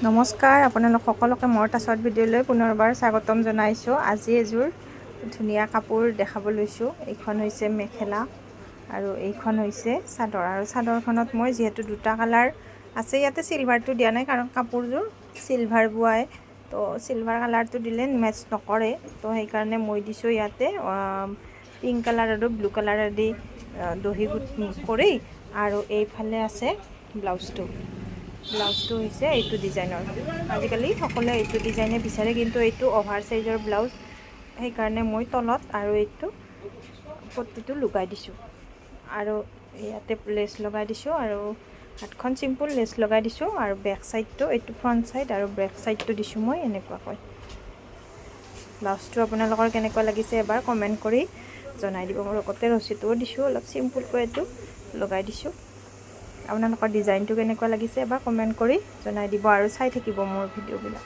নমস্কাৰ, আপোনালোক সকলোকে মোৰ এটা শ্বৰ্ট ভিডিঅ'লৈ পুনৰবাৰ স্বাগতম জনাইছোঁ। আজি এযোৰ ধুনীয়া কাপোৰ দেখাব লৈছোঁ। এইখন হৈছে মেখেলা আৰু এইখন হৈছে চাদৰ। আৰু চাদৰখনত মই যিহেতু দুটা কালাৰ আছে, ইয়াতে চিলভাৰটো দিয়া নাই কাৰণ কাপোৰযোৰ চিলভাৰ বোৱাই, তো চিলভাৰ কালাৰটো দিলে মেটচ নকৰে, তো সেইকাৰণে মই দিছোঁ ইয়াতে পিংক কালাৰ আৰু ব্লু কালাৰেদি দহি কৰি, আৰু এইফালে আছে ব্লাউজটো হৈছে এইটো ডিজাইনৰ। আজিকালি সকলোৱে এইটো ডিজাইনে বিচাৰে, কিন্তু এইটো অভাৰ চাইজৰ ব্লাউজ, সেইকাৰণে মই তলত আৰু এইটো পট্টিটো লগাই দিছোঁ, আৰু ইয়াতে লেছ লগাই দিছোঁ, আৰু হাতখন চিম্পুল লেছ লগাই দিছোঁ, আৰু বেক চাইডটো এইটো ফ্ৰণ্ট চাইড আৰু বেক চাইডটো দিছোঁ মই এনেকুৱাকৈ। ব্লাউজটো আপোনালোকৰ কেনেকুৱা লাগিছে এবাৰ কমেণ্ট কৰি জনাই দিব। মোৰ লগতে ৰছীটোও দিছোঁ, অলপ চিম্পুলকৈ এইটো লগাই দিছোঁ। আপোনালোকৰ ডিজাইনটো কেনেকুৱা লাগিছে এবাৰ কমেণ্ট কৰি জনাই দিব, আৰু চাই থাকিব মোৰ ভিডিঅ'বিলাক।